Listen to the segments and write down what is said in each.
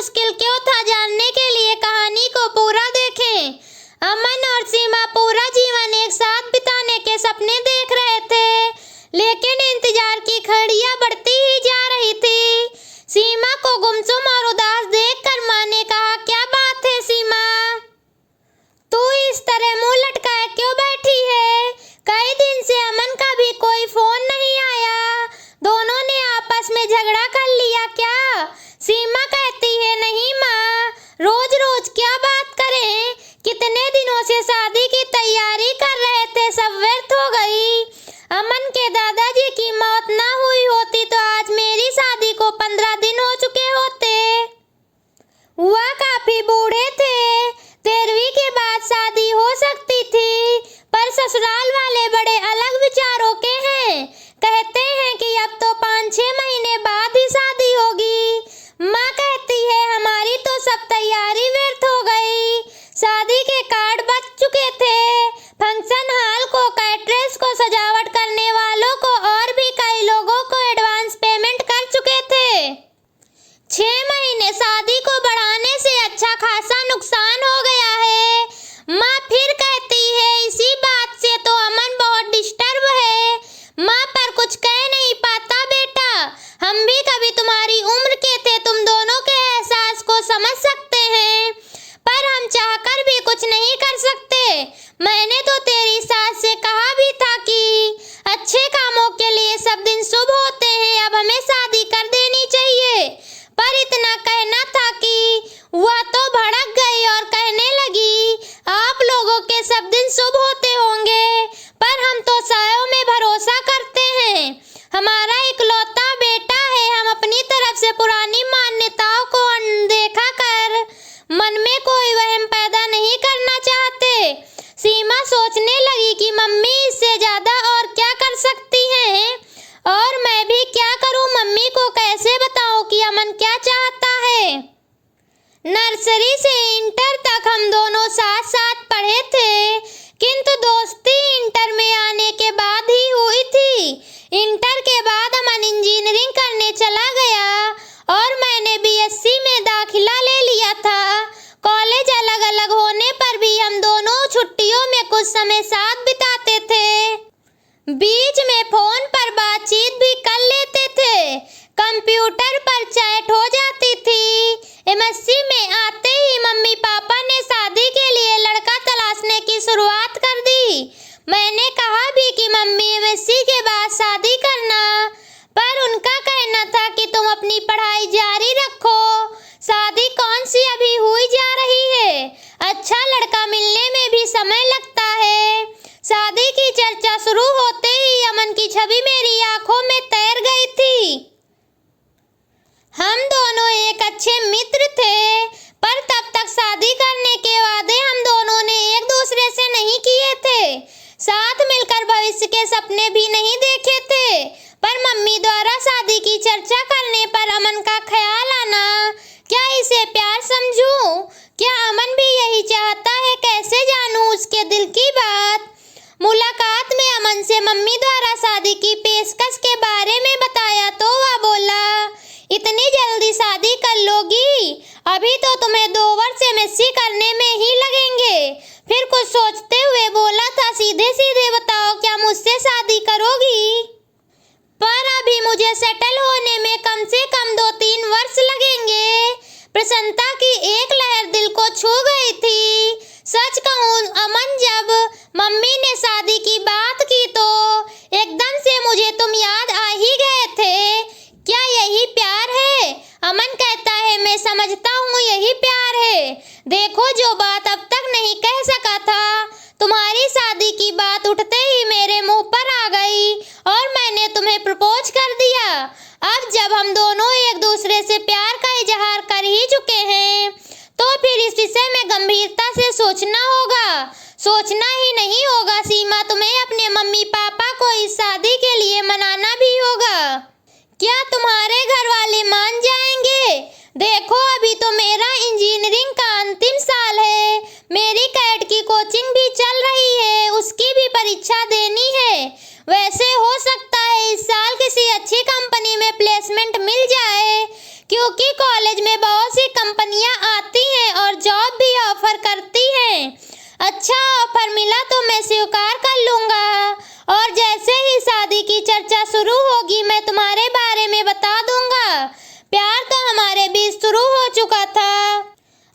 मुश्किल क्यों था जानने के लिए कहानी को पूरा देखें। अमन और सीमा पूरा जीवन एक साथ बिताने के सपने देख रहे थे, लेकिन इंतजार की घड़ियां बढ़ती ही जा रही थी। सीमा को गुमसुम और उदास देखकर माँ ने कहा, क्या बात है सीमा, तू इस तरह मुंह लटकाए क्यों बैठी है? कई दिन से अमन का भी कोई फोन नहीं आया। दोनों ने आपस में झगड़ा कर लिया क्या? सीमा कहती है, नहीं माँ, रोज रोज क्या बात करें, कितने दिनों से शादी की तैयारी कर रहे थे, सब व्यर्थ हो गई। अमन के दादाजी की मौत ना हुई होती तो आज मेरी शादी को 15 दिन हो चुके होते। वह काफी बूढ़े थे, 13वीं के बाद शादी हो सकती थी, पर ससुराल वाले बड़े अलग विचारों के हैं। कहते हैं कि अब तो 5-6 महीने बाद ही शादी होगी। माँ कहती है, हमारी तो सब तैयारी व्यर्थ हो गई। शादी के कार्ड बच चुके थे, फंक्शन हॉल को, कैटरर्स को, सजावट करने वालों को और भी कई लोगों को एडवांस पेमेंट कर चुके थे। 6 महीने शादी को बढ़ाने से अच्छा खासा नुकसान हो गया है। माँ फिर कहती है, इसी बात से तो अमन बहुत डिस्टर्ब है। माँ पर कुछ कह नहीं पाता बेटा, हम भी कभी तुम्हारी उम्र के थे, तुम दोनों के एहसास को समझ सकते हैं, पर हम चाहकर भी कुछ नहीं कर सकते। मैंने तो तेरी सास से कहा भी था कि अच्छे कामों के लिए सब दिन शुभ होते हैं, अब हमें शादी कर देनी चाहिए, पर इतना कहना था कि वह तो भड़क गई और कहने लगी, आप लोगों के सब दिन शुभ होते होंगे, पर हम तो सायों में भरोसा करते हैं। हमारा इकलौता बेटा है, हम अपनी तरफ से पुरानी मान्यताओं को अनदेखा कर मन में कोई वहम पैदा नहीं करना चाहते। सीमा सोचने लगी कि मम्मी इससे ज्यादा और क्या कर सकती हैं, और मैं भी क्या करूं, मम्मी को कैसे बताऊं कि अमन क्या चाहता है। नर्सरी से इंटर तक हम दोनों साथ साथ पढ़े थे, किंतु दोस्ती इंटर में आने के बाद ही हुई थी। इंटर के बाद अमन इंजीनियरिंग करने चला गया और मैंने बीएससी में दाखिला ले लिया था। कॉलेज अलग अलग होने पर भी हम दोनों छुट्टियों में कुछ समय साथ बिताते थे, बीच में फोन पर बातचीत भी कर लेते थे, कंप्यूटर पर चैट हो जाती थी। एमएससी में आते ही मम्मी पापा ने शादी के लिए लड़का तलाशने की शुरुआत कर दी। मैंने कहा भी कि मम्मी एमएससी के बाद शादी करना, पर उनका कहना था कि तुम अपनी पढ़ाई जारी रखो, शादी कौन सी अभी हुई जा रही है, अच्छा लड़का मिलने में भी समय लगता है। शादी की चर्चा शुरू होते ही अमन की छवि मेरी आंखों में तैर गई थी। हम दोनों एक अच्छे मित्र थे, पर तब तक शादी करने के वादे हम दोनों ने एक दूसरे से नहीं किए थे, साथ मिलकर भविष्य के सपने भी नहीं देखे थे। पर मम्मी द्वारा शादी की चर्चा करने पर अमन का ख्याल आना, क्या इसे प्यार समझूं? क्या अमन भी यही चाहता है? कैसे जानूं उसके दिल की बात? मुलाकात में अमन से मम्मी द्वारा शादी की पेशकश के बारे में बताया तो वह बोला, इतनी जल्दी शादी कर लोगी? अभी तो तुम्हें 2 वर्ष एमएससी करने में ही लगेंगे। फिर कुछ सोचते हुए बोला था, सीधे सीधे बताओ, क्या मुझसे शादी करोगी? पर अभी मुझे सेटल होने में कम से कम 2-3 वर्ष लगेंगे। प्रसन्नता की एक लहर दिल को छू गई थी। सच कहूँ अमन, जब मम्मी ने शादी की बात की तो एकदम से मुझे तुम याद आ ही गए थे। क्या यही प्यार है? अमन कहता है, मैं समझता हूँ यही प्यार है। देखो, जो बात अब तक नहीं कह सका था, तुम्हारी शादी की बात उठते ही मेरे मुंह पर आ गई और मैंने तुम्हें प्रपोज कर दिया। अब जब हम दोनों एक दूसरे से प्यार का इजहार कर ही चुके हैं, तो फिर इस विषय में गंभीरता से सोचना होगा। सोचना ही नहीं होगा सीमा, तुम्हें अपने मम्मी पापा को इस शादी के लिए मनाना भी होगा। क्या तुम्हारे घर वाले मान जाएंगे? देखो, अभी तो मेरा इंजीनियरिंग का अंतिम साल है, मेरी कैट की कोचिंग भी चल रही है, उसकी भी परीक्षा देनी है। वैसे हो सकता है इस साल किसी अच्छी कंपनी में प्लेसमेंट मिल जाए, क्योंकि कॉलेज में बहुत सी कंपनियां आती हैं और जॉब भी ऑफर करती हैं। अच्छा ऑफर मिला तो मैं स्वीकार कर लूँगा और जैसे ही शादी की चर्चा शुरू होगी मैं तुम्हारे बारे में बता दूँगा। प्यार तो हमारे बीच शुरू हो चुका था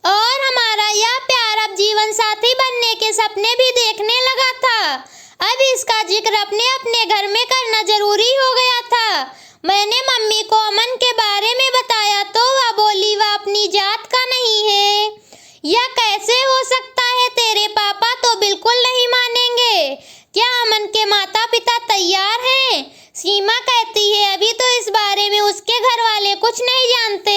और हमारा यह प्यार अब जीवन साथी बनने के सपने भी देखने लगा था। अब इसका जिक्र अपने अपने घर में करना जरूरी हो गया था। मैंने मम्मी को अमन के बारे में बताया तो वह बोली वह अपनी जात का नहीं है। यह कैसे हो सकता है? तेरे पापा तो बिल्कुल नहीं मानेंगे। क्या अमन के माता पिता तैयार हैं? सीमा कहती है अभी तो इस बारे में उसके घर वाले कुछ नहीं जानते।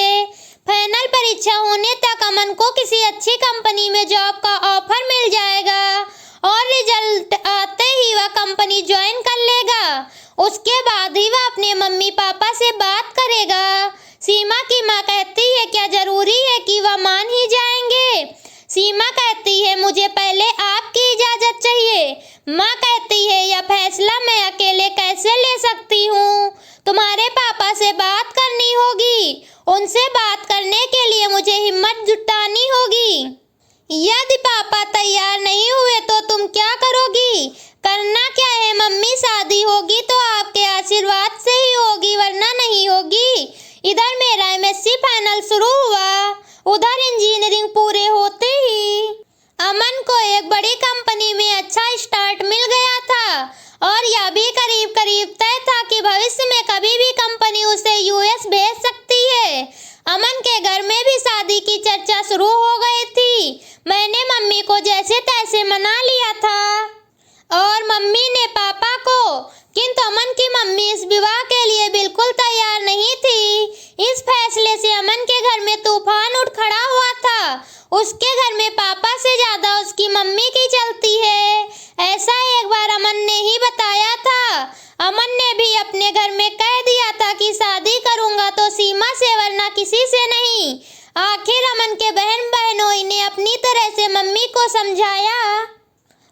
फाइनल परीक्षा होने तक अमन को किसी अच्छी कंपनी में जॉब का ऑफर मिल जाएगा और रिजल्ट आते ही वह कंपनी ज्वाइन कर लेगा। उसके बाद ही वह अपने मम्मी पापा से बात करेगा। सीमा की माँ कहती है क्या जरूरी है कि वह मान ही जाएंगे? सीमा कहती है मुझे पहले आपकी इजाजत चाहिए। माँ कहती है यह फैसला मैं अकेले कैसे ले सकती हूँ? तुम्हारे पापा से बात करनी होगी। उनसे बात करने के लिए मुझे हिम्मत जुटानी होगी। यदि पापा तैयार नहीं हुए तो तुम क्या करोगी? करना क्या है मम्मी, शादी होगी तो आपके आशीर्वाद से ही होगी वरना नहीं होगी। इधर मेरा एमएससी फाइनल शुरू हुआ, उधर इंजीनियरिंग पूरे होते ही अमन को एक बड़ी कंपनी में अच्छा स्टार्ट मिल गया था और यह भी करीब करीब तय था कि भविष्य में कभी भी कंपनी उसे यूएस भेज सकती है। अमन के घर में भी शादी की चर्चा शुरू हो गई थी। मैंने मम्मी को जैसे तैसे मना लिया था और मम्मी ने पापा को, किंतु अमन की मम्मी इस विवाह के लिए बिल्कुल तैयार नहीं थी। इस फैसले से अमन के घर में तूफान उठ खड़ा हुआ था। उसके घर में पापा से ज्यादा उसकी मम्मी की चलती है। ऐसा एक बार अमन ने ही बताया था। अमन ने भी अपने घर में कह दिया था कि शादी करूंगा तो सीमा से वरना किसी से नहीं। आखिर अमन के बहन बहनोई ने अपनी तरह से मम्मी को समझाया।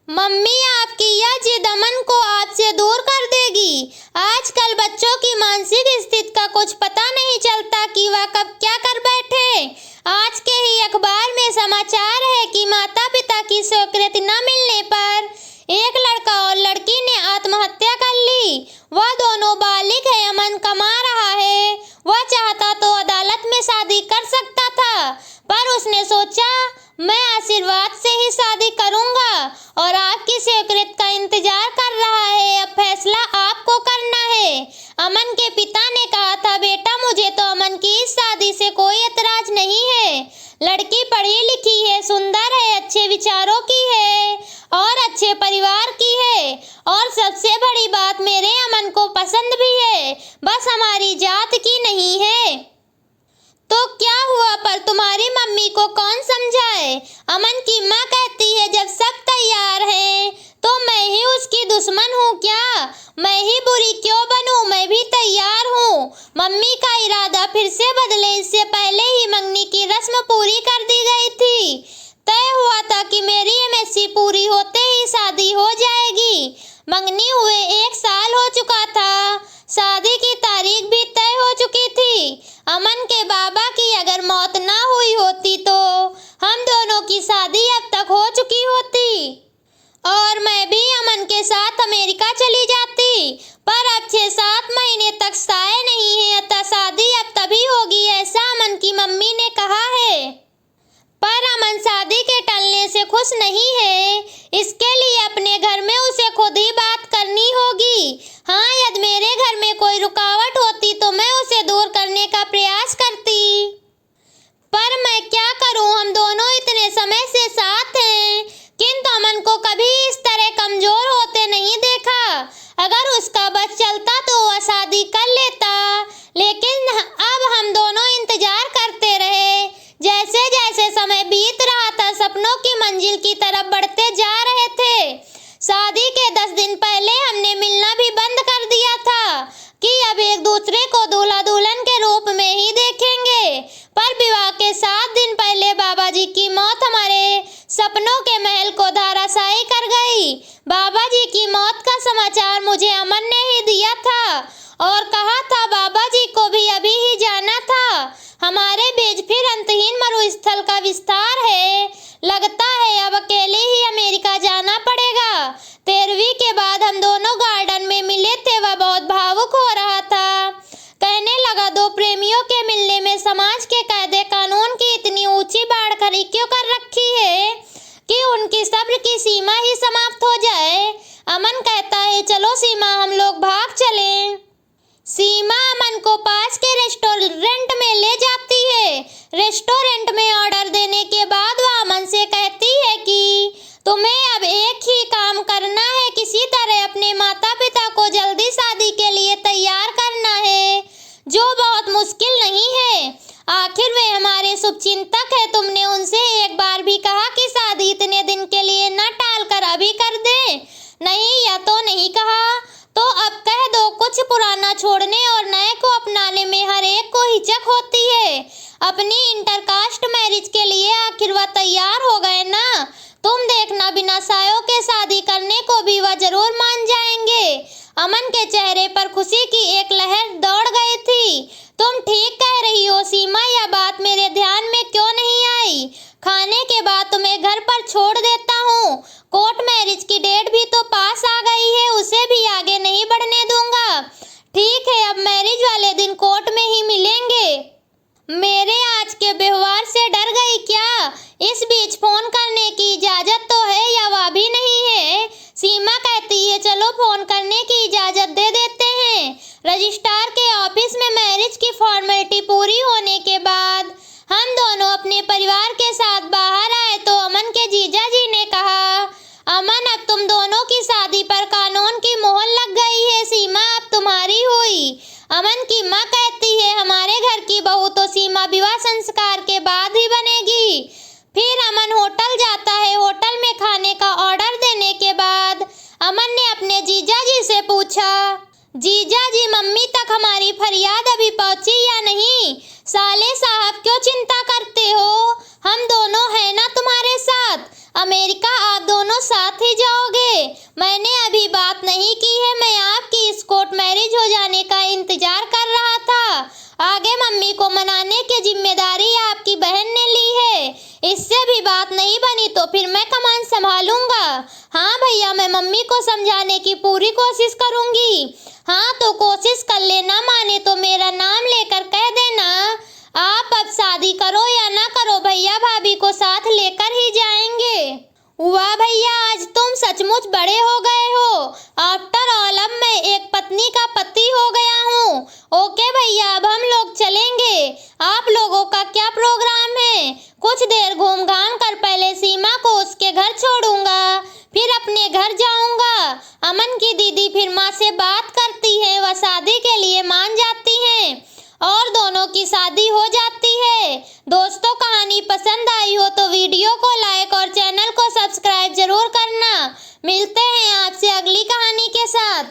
मम्मी आपकी यह जिद अमन को आपसे दूर कर देगी। आजकल बच्चों की मानसिक स्थिति का कुछ पता नहीं चलता कि वह कब क्या कर बैठे। आज के ही अखबार में समाचार है कि माता पिता की स्वीकृति न मिलने पर एक लड़का और लड़की ने आत्महत्या कर ली। वह दोनों बालिग है। अमन कमा रहा है। वह चाहता तो अदालत में शादी कर सकता था पर उसने सोचा मैं आशीर्वाद से ही शादी करूंगा और आपकी स्वीकृति का इंतजार कर रहा है। अब फैसला आपको करना है। अमन के पिता ने कहा था बेटा मुझे तो अमन की इस शादी से कोई एतराज नहीं है। लड़की पढ़ी लिखी है, सुंदर है, अच्छे विचारों की है और अच्छे परिवार की है और सबसे बड़ी बात मेरे अमन को पसंद भी है, बस हमारी जात की नहीं है। तो क्या हुआ पर तुम्हारी मम्मी को कौन समझाए? अमन की माँ कहती है जब सब तैयार हैं तो मैं ही उसकी दुश्मन हूँ क्या? मैं ही बुरी क्यों बनूं? मैं भी तैयार हूँ। मम्मी का इरादा फिर से बदले। इससे पहले ही मंगनी की रस्म पूरी कर दी गई थी। तय हुआ था कि मेरी एमएससी पूरी होते ही शादी हो जाएगी। मंगनी हुए 1 साल हो चुका था। शादी की तारीख भी तय हो चुकी थी। अमन के बाबा की अगर मौत ना हुई होती तो हम दोनों की शादी अब तक हो चुकी होती और मैं भी अमन के साथ अमेरिका चली जाती। पर अब 6-7 महीने तक साए नहीं है, अतः शादी अब तभी होगी, ऐसा अमन की मम्मी ने कहा है। पर अमन शादी के टलने से खुश नहीं है। इसके लिए अपने घर में उसे खुद ही बात करनी होगी। हाँ, यदि मेरे घर में कोई रुकावट होती तो मैं उसे दूर करने का प्रयास करती। पर मैं क्या करूं, हम दोनों इतने समय से साथ हैं किंतु अमन को कभी इस तरह कमजोर होते नहीं देखा। अगर उसका बस चलता तो वह शादी कर लेता, लेकिन अब हम दोनों इंतजार करते रहे। जैसे जैसे समय बीत रहा था सपनों की मंजिल की तरफ बढ़ते जा रहे थे। शादी के 10 दिन पहले हमने मिलना भी बंद कर दिया था कि अब एक दूसरे को दूल्हा दुल्हन के रूप में ही देखेंगे। पर विवाह के 7 दिन पहले बाबा जी की मौत हमारे सपनों के महल को धराशायी कर गई। बाबा जी की मौत का समाचार मुझे अमन ने ही दिया था और कहा था बाबा जी को भी अभी ही जाना था। स्थल का विस्तार है। लगता है अब अकेले ही अमेरिका जाना पड़ेगा। 13वीं के बाद हम दोनों गार्डन में मिले थे, वह बहुत भावुक हो रहा था। कहने लगा, दो प्रेमियों के मिलने में समाज के कायदे कानून की इतनी ऊंची बाड़ खड़ी क्यों कर रखी है कि उनकी सब्र की सीमा ही समाप्त हो जाए। अमन कहता है, चलो सीमा, हम लोग भाग चलें। सीमा अमन को पास के रेस्टोरेंट में ले जाती है। रेस्टोरेंट में ऑर्डर देने के बाद वह अमन से कहती है कि तुम्हें अब एक ही काम करना है, किसी तरह अपने माता पिता को जल्दी शादी के लिए तैयार करना है, जो बहुत मुश्किल नहीं है। आखिर वे हमारे शुभचिंतक है। तुमने उनसे एक बार भी कहा कि शादी इतने दिन के लिए न टाल कर अभी कर दे? नहीं, यह तो नहीं कहा। तो अब कह दो। कुछ पुराना छोड़ने और नए को अपनाने में हर एक को हिचक होती है। अपनी इंटरकास्ट मैरिज के लिए आखिर वह तैयार हो गए ना। तुम देखना, बिना सायों के शादी करने को भी वह जरूर मान जाएंगे। अमन के चेहरे पर खुशी की एक लहर दौड़ गई थी। तुम ठीक कह रही हो सीमा, यह बात मेरे ध्यान में क्यों नहीं आई? खाने के बाद तुम्हें घर पर छोड़ देता हूँ। कोर्ट मैरिज की डेट भी तो पास आ गई है, उसे भी आगे नहीं बढ़ने दूंगा। ठीक है, अब मैरिज वाले दिन कोर्ट में ही मिलेंगे। मेरे आज के व्यवहार से डर गई क्या? इस बीच फोन करने की इजाजत तो है या वह भी नहीं है? सीमा कहती है, चलो फोन करने की इजाजत दे देते हैं। रजिस्ट्रार के ऑफिस में मैरिज की फॉर्मेलिटी पूरी होने के बाद हम दोनों अपने परिवार के साथ बाहर आए तो अमन के जीजा जी ने कहा, अमन, अब तुम दोनों की शादी पर कानून की मोहर लग गई है। सीमा अब तुम्हारी हुई। अमन की माँ कहती है, हमारे घर की बहू तो सीमा विवाह संस्कार के बाद ही बनेगी। फिर अमन होटल जाता है। होटल में खाने का ऑर्डर देने के बाद अमन ने अपने जीजा जी से पूछा, जीजा जी, मम्मी तक हमारी फरियाद अभी पहुंची या नहीं? साले साहब, क्यों चिंता करते हो? हम दोनों हैं ना तुम्हारे साथ। अमेरिका आप दोनों साथ ही जाओगे। मैंने अभी बात नहीं की है, मैं आपकी इस कोर्ट मैरिज हो जाने का इंतजार कर रहा था। आगे मम्मी को मनाने की जिम्मेदारी आपकी बहन ने ली है। इससे भी बात नहीं बनी तो फिर मैं कमान संभालूंगा। हाँ भैया, मैं मम्मी को समझाने की पूरी कोशिश करूंगी। हाँ, तो कोशिश कर लेना, माने तो मेरा नाम लेकर कह देना। आप अब शादी करो या ना करो, भैया भाभी को साथ लेकर ही जाएंगे। वाह भैया, आज तुम सचमुच बड़े हो गए हो। आफ्टर ऑल अब मैं एक पत्नी का पति हो गया हूँ। ओके भैया, अब हम लोग चलेंगे। आप लोगों का क्या प्रोग्राम है? कुछ देर घूम घाम कर पहले सीमा को उसके घर छोड़ूंगा, फिर अपने घर जाऊंगा। अमन की दीदी फिर माँ से बात करती है, वह शादी के लिए मान जाती हैं और दोनों की शादी हो जाती है। दोस्तों, कहानी पसंद आई हो तो वीडियो को लाइक और चैनल को सब्सक्राइब जरूर करना। मिलते हैं आपसे अगली कहानी के साथ।